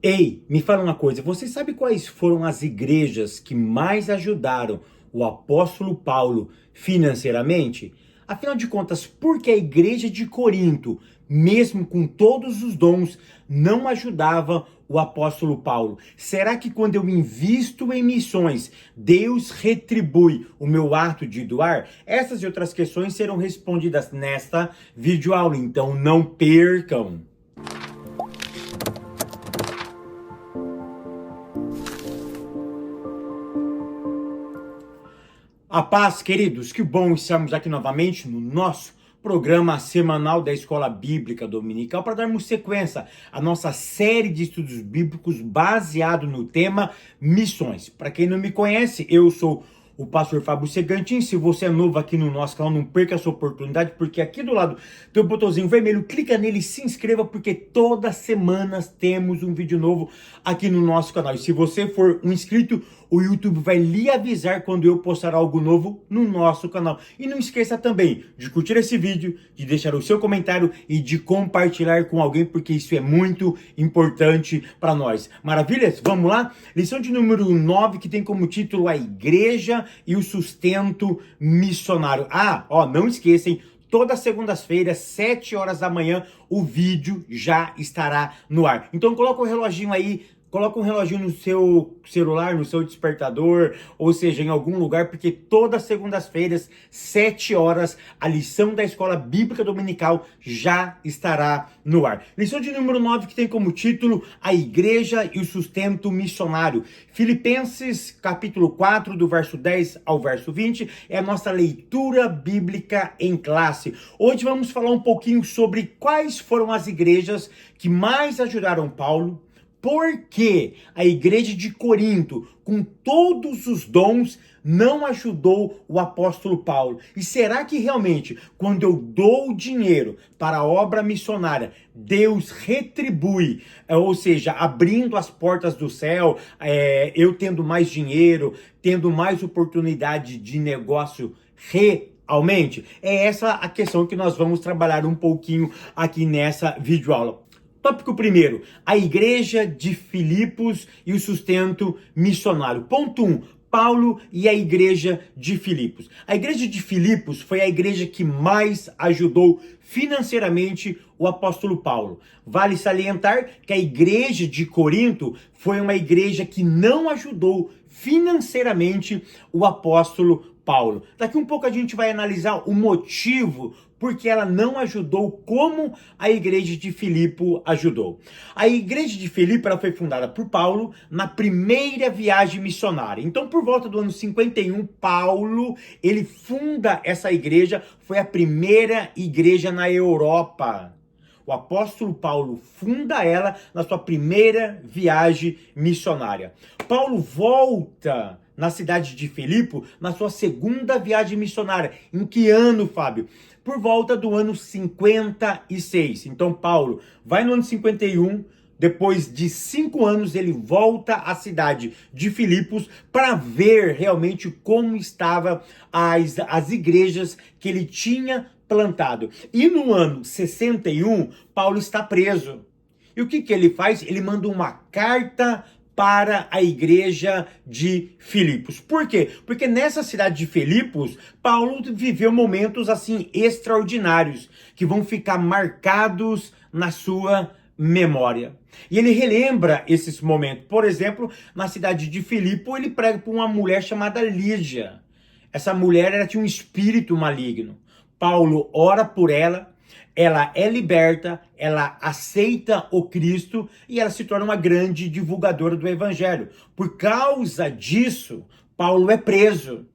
Ei, me fala uma coisa, você sabe quais foram as igrejas que mais ajudaram o apóstolo Paulo financeiramente? Afinal de contas, por que a igreja de Corinto, mesmo com todos os dons, não ajudava o apóstolo Paulo? Será que quando eu invisto em missões, Deus retribui o meu ato de doar? Essas e outras questões serão respondidas nesta videoaula, então não percam! A paz, queridos, que bom estarmos aqui novamente no nosso programa semanal da Escola Bíblica Dominical para darmos sequência à nossa série de estudos bíblicos baseado no tema missões. Para quem não me conhece, eu sou o pastor Fábio Segantin. Se você é novo aqui no nosso canal, não perca essa oportunidade, porque aqui do lado tem um botãozinho vermelho, clica nele e se inscreva, porque toda semana temos um vídeo novo aqui no nosso canal. E se você for um inscrito, o YouTube vai lhe avisar quando eu postar algo novo no nosso canal. E não esqueça também de curtir esse vídeo, de deixar o seu comentário e de compartilhar com alguém, porque isso é muito importante para nós. Maravilhas? Vamos lá? Lição de número 9, que tem como título A Igreja e o Sustento Missionário. Não esqueçam, todas as segundas-feiras, 7 horas da manhã, o vídeo já estará no ar. Então coloca o reloginho aí, coloca um reloginho no seu celular, no seu despertador, ou seja, em algum lugar, porque todas as segundas-feiras, 7 horas, a lição da Escola Bíblica Dominical já estará no ar. Lição de número 9, que tem como título A Igreja e o Sustento Missionário. Filipenses, capítulo 4, do verso 10 ao verso 20, é a nossa leitura bíblica em classe. Hoje vamos falar um pouquinho sobre quais foram as igrejas que mais ajudaram Paulo. Por que a igreja de Corinto, com todos os dons, não ajudou o apóstolo Paulo? E será que realmente, quando eu dou dinheiro para a obra missionária, Deus retribui, ou seja, abrindo as portas do céu, eu tendo mais dinheiro, tendo mais oportunidade de negócio realmente? É essa a questão que nós vamos trabalhar um pouquinho aqui nessa videoaula. Tópico primeiro, a igreja de Filipos e o sustento missionário. Ponto 1, Paulo e a igreja de Filipos. A igreja de Filipos foi a igreja que mais ajudou financeiramente o apóstolo Paulo. Vale salientar que a igreja de Corinto foi uma igreja que não ajudou financeiramente o apóstolo Paulo. Daqui um pouco a gente vai analisar o motivo porque ela não ajudou como a igreja de Filipe ajudou. A igreja de Filipe ela foi fundada por Paulo na primeira viagem missionária. Então, por volta do ano 51, Paulo, ele funda essa igreja, foi a primeira igreja na Europa. O apóstolo Paulo funda ela na sua primeira viagem missionária. Paulo volta na cidade de Filipe na sua segunda viagem missionária. Em que ano, Fábio? Por volta do ano 56. Então, Paulo vai no ano 51, depois de 5 anos, ele volta à cidade de Filipos para ver realmente como estavam as igrejas que ele tinha plantado. E no ano 61, Paulo está preso. E o que ele faz? Ele manda uma carta para a igreja de Filipos. Por quê? Porque nessa cidade de Filipos, Paulo viveu momentos assim extraordinários, que vão ficar marcados na sua memória. E ele relembra esses momentos. Por exemplo, na cidade de Filipe, ele prega para uma mulher chamada Lídia. Essa mulher ela tinha um espírito maligno. Paulo ora por ela, ela é liberta, ela aceita o Cristo e ela se torna uma grande divulgadora do evangelho. Por causa disso, Paulo é preso.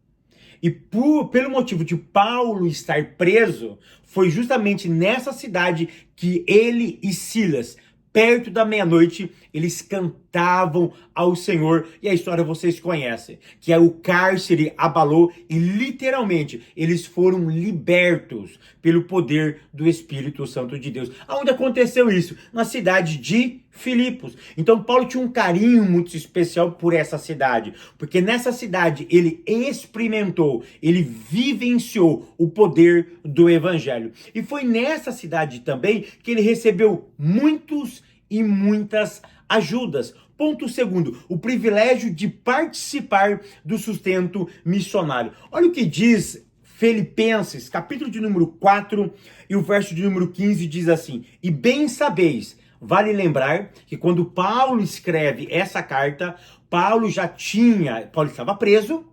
E pelo motivo de Paulo estar preso, foi justamente nessa cidade que ele e Silas, perto da meia-noite, eles cantavam ao Senhor, e a história vocês conhecem, que o cárcere abalou e literalmente eles foram libertos pelo poder do Espírito Santo de Deus. Aonde aconteceu isso? Na cidade de Filipos. Então Paulo tinha um carinho muito especial por essa cidade, porque nessa cidade ele experimentou, ele vivenciou o poder do evangelho. E foi nessa cidade também que ele recebeu muitos e muitas ajudas. Ponto segundo, o privilégio de participar do sustento missionário. Olha o que diz Filipenses, capítulo de número 4 e o verso de número 15 diz assim: E bem sabeis, vale lembrar que quando Paulo escreve essa carta, Paulo estava preso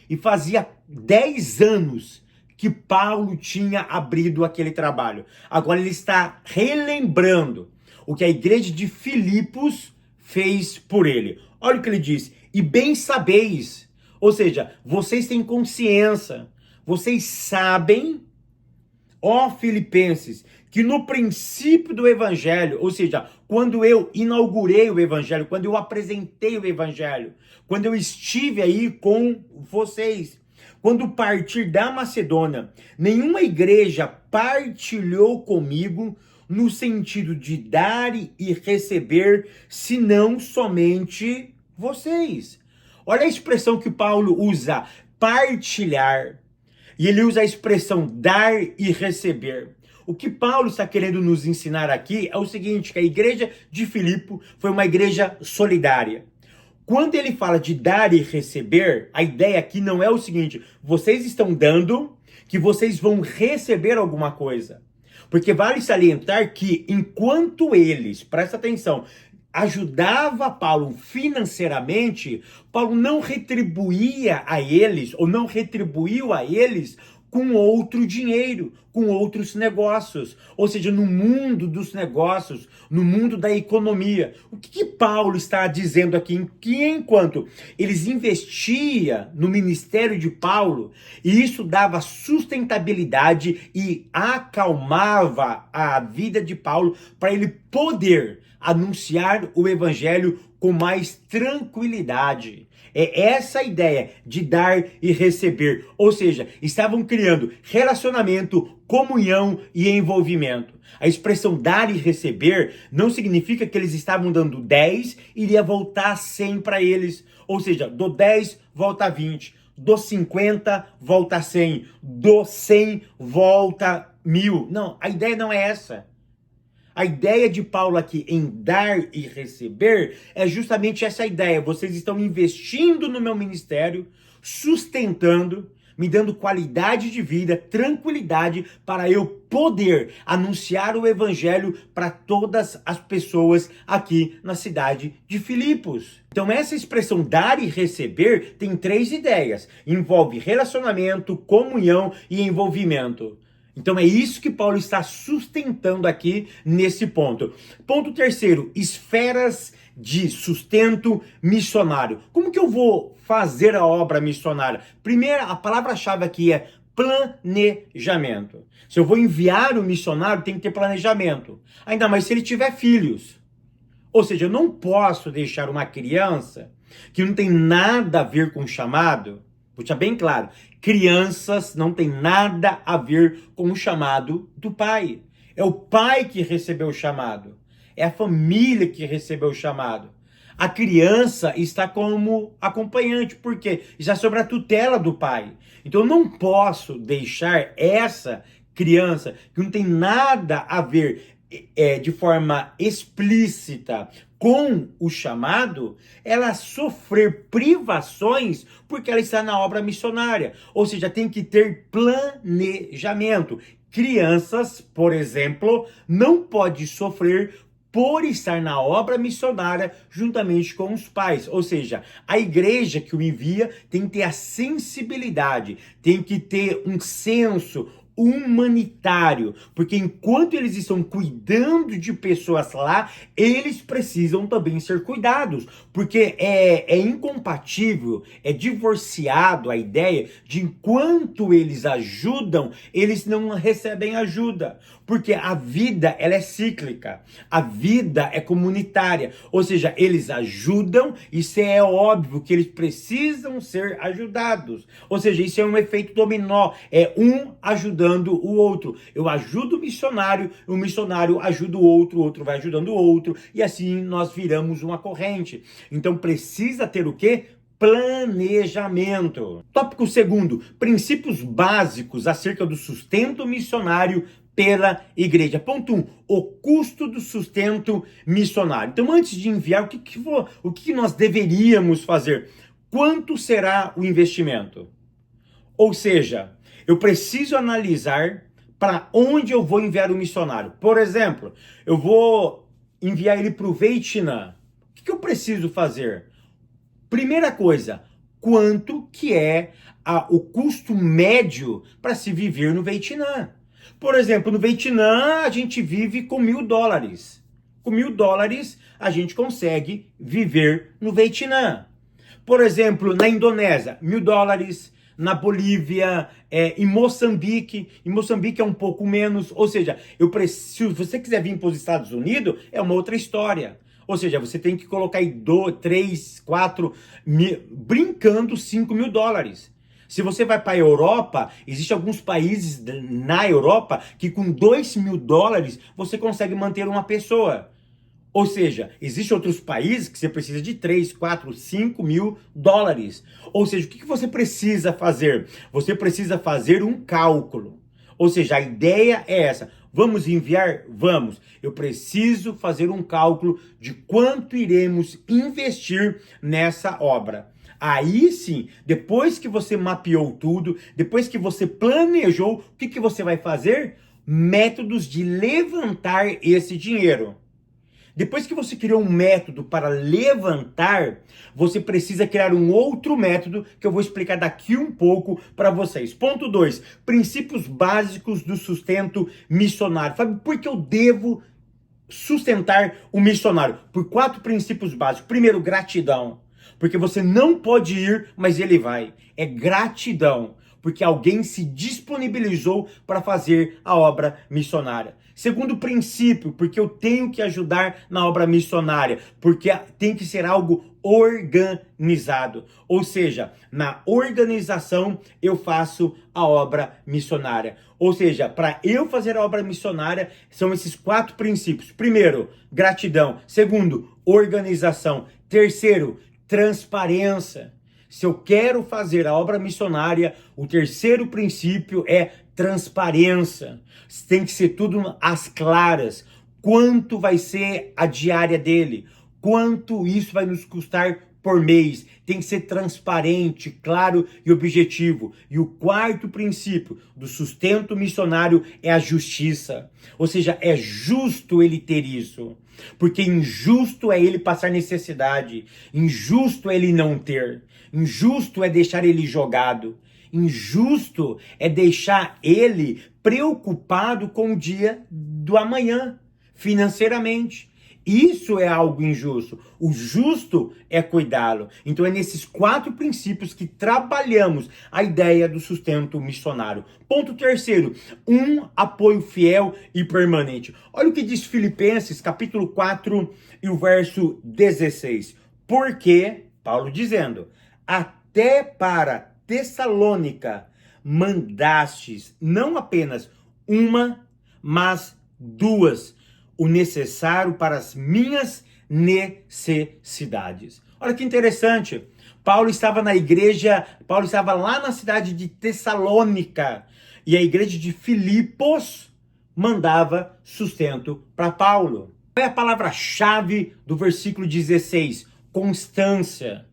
e fazia 10 anos que Paulo tinha abrido aquele trabalho. Agora ele está relembrando o que a igreja de Filipos fez por ele. Olha o que ele diz: E bem sabeis, ou seja, vocês têm consciência, vocês sabem, ó Filipenses, que no princípio do evangelho, ou seja, quando eu inaugurei o evangelho, quando eu apresentei o evangelho, quando eu estive aí com vocês, quando partir da Macedônia, nenhuma igreja partilhou comigo no sentido de dar e receber, senão somente vocês. Olha a expressão que Paulo usa, partilhar. E ele usa a expressão dar e receber. O que Paulo está querendo nos ensinar aqui é o seguinte, que a igreja de Filipe foi uma igreja solidária. Quando ele fala de dar e receber, a ideia aqui não é o seguinte: vocês estão dando, que vocês vão receber alguma coisa. Porque vale salientar que enquanto eles, presta atenção, ajudava Paulo financeiramente, Paulo não retribuía a eles, ou não retribuiu a eles com outro dinheiro, com outros negócios. Ou seja, no mundo dos negócios, no mundo da economia. O que Paulo está dizendo aqui? Que enquanto eles investiam no ministério de Paulo, e isso dava sustentabilidade e acalmava a vida de Paulo para ele poder anunciar o evangelho com mais tranquilidade. É essa a ideia de dar e receber. Ou seja, estavam criando relacionamento, comunhão e envolvimento. A expressão dar e receber não significa que eles estavam dando 10 e iria voltar 100 para eles. Ou seja, do 10 volta 20, do 50 volta 100, do 100 volta 1000. Não, a ideia não é essa. A ideia de Paulo aqui em dar e receber é justamente essa ideia. Vocês estão investindo no meu ministério, sustentando, me dando qualidade de vida, tranquilidade para eu poder anunciar o evangelho para todas as pessoas aqui na cidade de Filipos. Então essa expressão dar e receber tem 3 ideias. Envolve relacionamento, comunhão e envolvimento. Então é isso que Paulo está sustentando aqui nesse ponto. Ponto terceiro, esferas de sustento missionário. Como que eu vou fazer a obra missionária? Primeiro, a palavra-chave aqui é planejamento. Se eu vou enviar o missionário, tem que ter planejamento. Ainda mais se ele tiver filhos. Ou seja, eu não posso deixar uma criança que não tem nada a ver com o chamado. Vou deixar bem claro. Crianças não tem nada a ver com o chamado do pai. É o pai que recebeu o chamado. É a família que recebeu o chamado. A criança está como acompanhante, porque está sob a tutela do pai. Então eu não posso deixar essa criança, que não tem nada a ver de forma explícita com o chamado, ela sofrer privações porque ela está na obra missionária. Ou seja, tem que ter planejamento. Crianças, por exemplo, não podem sofrer por estar na obra missionária juntamente com os pais. Ou seja, a igreja que o envia tem que ter a sensibilidade, tem que ter um senso humanitário, porque enquanto eles estão cuidando de pessoas lá, eles precisam também ser cuidados, porque é incompatível, é divorciado a ideia de enquanto eles ajudam, eles não recebem ajuda, porque a vida ela é cíclica, a vida é comunitária, ou seja, eles ajudam, isso é óbvio que eles precisam ser ajudados, ou seja, isso é um efeito dominó, é um ajudando o outro. Eu ajudo o missionário ajuda o outro vai ajudando o outro, e assim nós viramos uma corrente. Então precisa ter o quê? Planejamento. Tópico segundo, princípios básicos acerca do sustento missionário pela igreja. Ponto 1, o custo do sustento missionário. Então, antes de enviar, o que nós deveríamos fazer? Quanto será o investimento? Ou seja, eu preciso analisar para onde eu vou enviar o missionário. Por exemplo, eu vou enviar ele para o Vietnã. O que eu preciso fazer? Primeira coisa, quanto que é o custo médio para se viver no Vietnã? Por exemplo, no Vietnã a gente vive com $1.000. Com $1.000 a gente consegue viver no Vietnã. Por exemplo, na Indonésia, $1.000. Na Bolívia, em Moçambique é um pouco menos. Ou seja, se você quiser vir para os Estados Unidos, é uma outra história. Ou seja, você tem que colocar aí 2, 3, 4, brincando $5.000. Se você vai para a Europa, existem alguns países na Europa que com $2.000 você consegue manter uma pessoa. Ou seja, existem outros países que você precisa de 3, 4, $5.000. Ou seja, o que você precisa fazer? Você precisa fazer um cálculo. Ou seja, a ideia é essa. Vamos enviar? Vamos. Eu preciso fazer um cálculo de quanto iremos investir nessa obra. Aí sim, depois que você mapeou tudo, depois que você planejou, o que você vai fazer? Métodos de levantar esse dinheiro. Depois que você criou um método para levantar, você precisa criar um outro método que eu vou explicar daqui um pouco para vocês. Ponto 2, princípios básicos do sustento missionário. Fábio, por que eu devo sustentar o missionário? Por 4 princípios básicos. Primeiro, gratidão. Porque você não pode ir, mas ele vai. É gratidão. Porque alguém se disponibilizou para fazer a obra missionária. Segundo princípio, porque eu tenho que ajudar na obra missionária, porque tem que ser algo organizado. Ou seja, na organização eu faço a obra missionária. Ou seja, para eu fazer a obra missionária, são esses 4 princípios. Primeiro, gratidão. Segundo, organização. Terceiro, transparência. Se eu quero fazer a obra missionária, o terceiro princípio é transparência. Tem que ser tudo às claras. Quanto vai ser a diária dele? Quanto isso vai nos custar por mês? Tem que ser transparente, claro e objetivo. E o quarto princípio do sustento missionário é a justiça. Ou seja, é justo ele ter isso. Porque injusto é ele passar necessidade. Injusto é ele não ter. Injusto é deixar ele jogado. Injusto é deixar ele preocupado com o dia do amanhã, financeiramente. Isso é algo injusto. O justo é cuidá-lo. Então é nesses 4 princípios que trabalhamos a ideia do sustento missionário. Ponto terceiro, um apoio fiel e permanente. Olha o que diz Filipenses, capítulo 4 e o verso 16. Porque, Paulo dizendo, até para Tessalônica mandastes não apenas uma, mas 2, o necessário para as minhas necessidades. Olha que interessante. Paulo estava lá na cidade de Tessalônica e a igreja de Filipos mandava sustento para Paulo. Qual é a palavra-chave do versículo 16? Constância.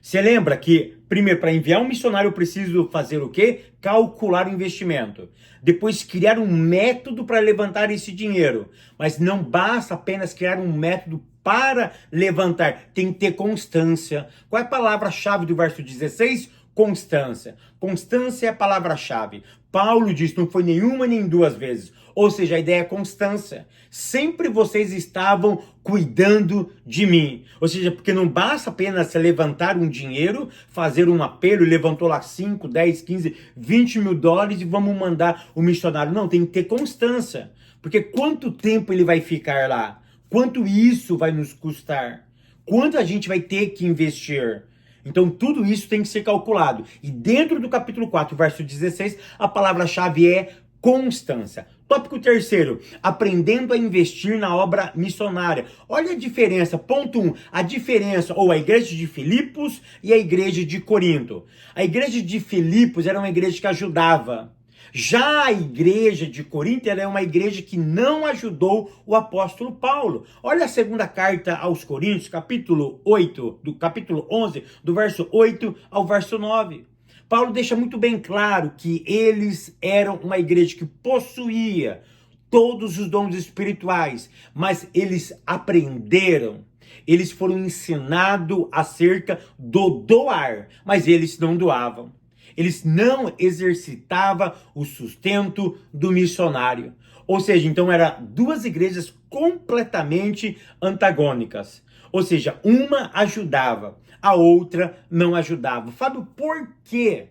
Você lembra que, primeiro, para enviar um missionário eu preciso fazer o quê? Calcular o investimento. Depois, criar um método para levantar esse dinheiro. Mas não basta apenas criar um método para levantar. Tem que ter constância. Qual é a palavra-chave do verso 16? Constância. Constância é a palavra-chave. Paulo diz, não foi nenhuma nem 2 vezes. Ou seja, a ideia é constância. Sempre vocês estavam cuidando de mim. Ou seja, porque não basta apenas levantar um dinheiro, fazer um apelo, levantou lá 5, 10, 15, $20.000 e vamos mandar o missionário. Não, tem que ter constância. Porque quanto tempo ele vai ficar lá? Quanto isso vai nos custar? Quanto a gente vai ter que investir? Então, tudo isso tem que ser calculado. E dentro do capítulo 4, verso 16, a palavra-chave é constância. Tópico terceiro, aprendendo a investir na obra missionária. Olha a diferença. Ponto 1, a diferença, ou a igreja de Filipos e a igreja de Corinto. A igreja de Filipos era uma igreja que ajudava. Já a igreja de Corinto, ela é uma igreja que não ajudou o apóstolo Paulo. Olha a segunda carta aos Coríntios, capítulo 8, do capítulo 11, do verso 8 ao verso 9. Paulo deixa muito bem claro que eles eram uma igreja que possuía todos os dons espirituais, mas eles aprenderam, eles foram ensinados acerca do doar, mas eles não doavam. Eles não exercitavam o sustento do missionário. Ou seja, então eram duas igrejas completamente antagônicas. Ou seja, uma ajudava, a outra não ajudava. Fábio, por quê?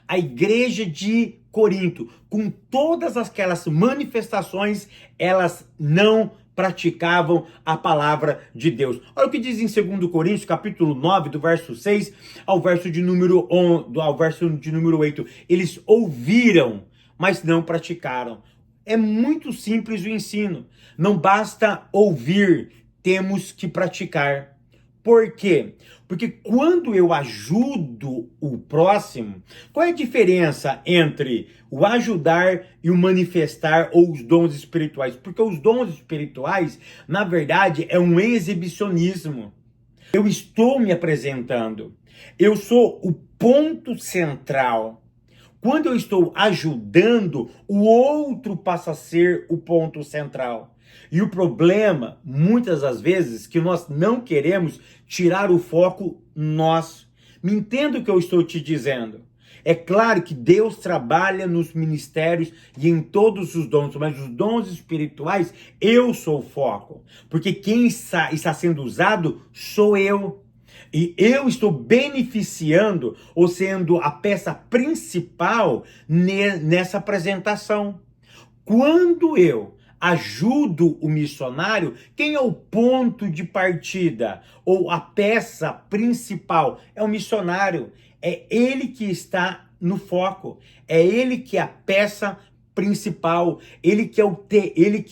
A igreja de Corinto, com todas aquelas manifestações, elas não praticavam a palavra de Deus. Olha o que diz em 2 Coríntios, capítulo 9, do verso 6 ao verso de número 8. Eles ouviram, mas não praticaram. É muito simples o ensino. Não basta ouvir, temos que praticar. Por quê? Porque quando eu ajudo o próximo, qual é a diferença entre o ajudar e o manifestar ou os dons espirituais? Porque os dons espirituais, na verdade, é um exibicionismo. Eu estou me apresentando. Eu sou o ponto central. Quando eu estou ajudando, o outro passa a ser o ponto central. E o problema, muitas das vezes, que nós não queremos tirar o foco nosso. Me entenda o que eu estou te dizendo. É claro que Deus trabalha nos ministérios e em todos os dons, mas os dons espirituais, eu sou o foco. Porque quem está sendo usado sou eu. E eu estou beneficiando ou sendo a peça principal nessa apresentação. Quando eu ajudo o missionário, quem é o ponto de partida? Ou a peça principal? É o missionário. É ele que está no foco. É ele que é a peça principal. Ele que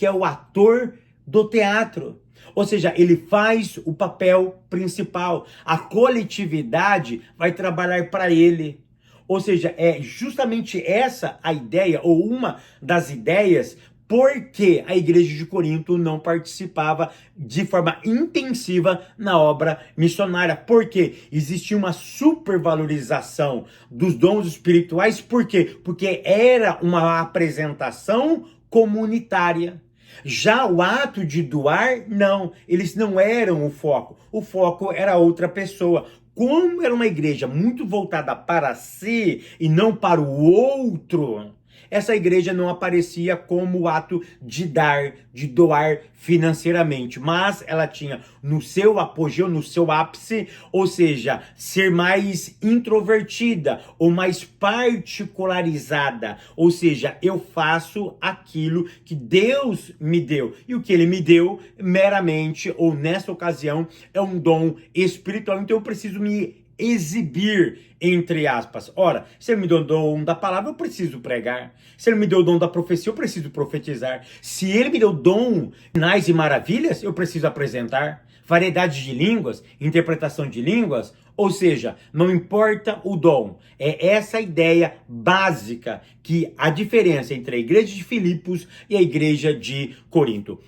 é o ator do teatro. Ou seja, ele faz o papel principal. A coletividade vai trabalhar para ele. Ou seja, é justamente essa a ideia, ou uma das ideias, porque a igreja de Corinto não participava de forma intensiva na obra missionária. Porque existia uma supervalorização dos dons espirituais. Por quê? Porque era uma apresentação comunitária. Já o ato de doar, não, eles não eram o foco. O foco era outra pessoa. Como era uma igreja muito voltada para si e não para o outro, essa igreja não aparecia como o ato de dar, de doar financeiramente, mas ela tinha no seu apogeu, no seu ápice, ou seja, ser mais introvertida ou mais particularizada, ou seja, eu faço aquilo que Deus me deu, e o que ele me deu meramente, ou nessa ocasião, é um dom espiritual, então eu preciso me exibir, entre aspas. Ora, se ele me deu o dom da palavra, eu preciso pregar. Se ele me deu o dom da profecia, eu preciso profetizar. Se ele me deu dom, sinais e maravilhas, eu preciso apresentar. Variedade de línguas, interpretação de línguas, ou seja, não importa o dom. É essa ideia básica que a diferença entre a igreja de Filipos e a igreja de Corinto.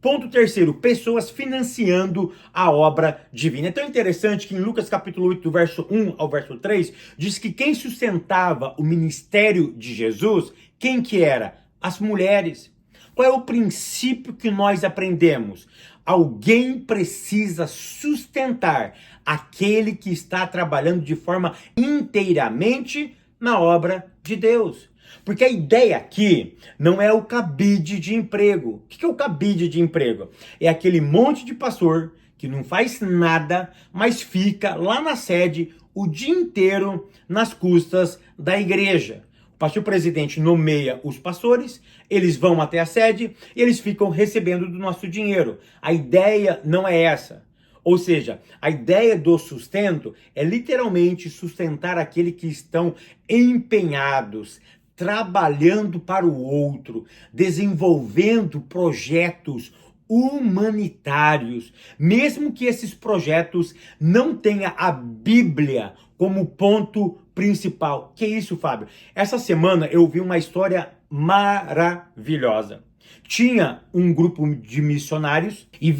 Ponto terceiro, pessoas financiando a obra divina. É tão interessante que em Lucas capítulo 8, do verso 1 ao verso 3, diz que quem sustentava o ministério de Jesus, quem que era? As mulheres. Qual é o princípio que nós aprendemos? Alguém precisa sustentar aquele que está trabalhando de forma inteiramente na obra de Deus. Porque a ideia aqui não é o cabide de emprego. O que é o cabide de emprego? É aquele monte de pastor que não faz nada, mas fica lá na sede o dia inteiro nas custas da igreja. O pastor presidente nomeia os pastores, eles vão até a sede e eles ficam recebendo do nosso dinheiro. A ideia não é essa. Ou seja, a ideia do sustento é literalmente sustentar aqueles que estão empenhados, trabalhando para o outro, desenvolvendo projetos humanitários, mesmo que esses projetos não tenham a Bíblia como ponto principal. Que isso, Fábio? Essa semana eu vi uma história maravilhosa. Tinha um grupo de missionários e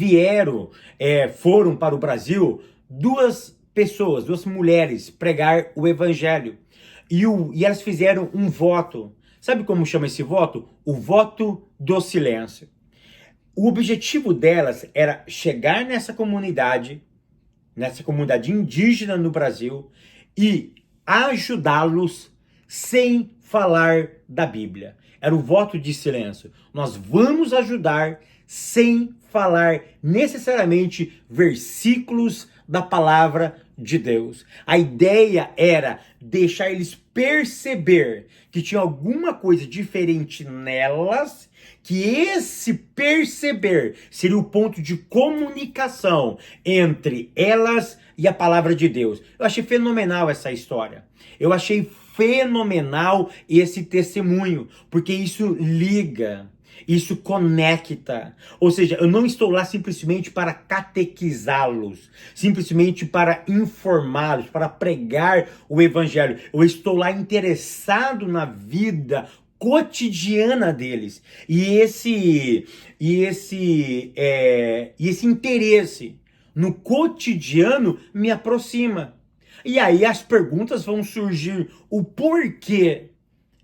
foram para o Brasil duas pessoas, duas mulheres, pregar o evangelho. E elas fizeram um voto. Sabe como chama esse voto? O voto do silêncio. O objetivo delas era chegar nessa comunidade indígena no Brasil e ajudá-los sem falar da Bíblia. Era o voto de silêncio. Nós vamos ajudar sem falar necessariamente versículos da palavra de Deus. A ideia era deixar eles perceber que tinha alguma coisa diferente nelas, que esse perceber seria o ponto de comunicação entre elas e a palavra de Deus. Eu achei fenomenal essa história. Eu achei fenomenal esse testemunho, porque isso liga, isso conecta. Ou seja, eu não estou lá simplesmente para catequizá-los, simplesmente para informá-los, para pregar o evangelho. Eu estou lá interessado na vida cotidiana deles. E esse interesse no cotidiano me aproxima. E aí as perguntas vão surgir: o porquê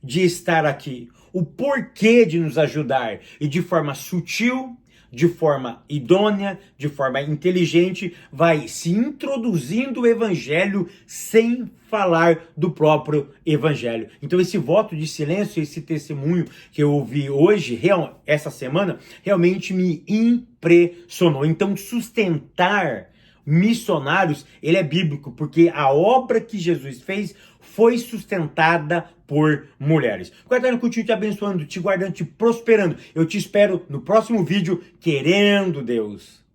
de estar aqui, o porquê de nos ajudar, e de forma sutil, de forma idônea, de forma inteligente, vai se introduzindo o evangelho sem falar do próprio evangelho. Então esse voto de silêncio, esse testemunho que eu ouvi hoje, essa semana, realmente me impressionou. Então sustentar missionários, ele é bíblico, porque a obra que Jesus fez foi sustentada por mulheres. O Eterno continue te abençoando, te guardando, te prosperando. Eu te espero no próximo vídeo, querendo Deus.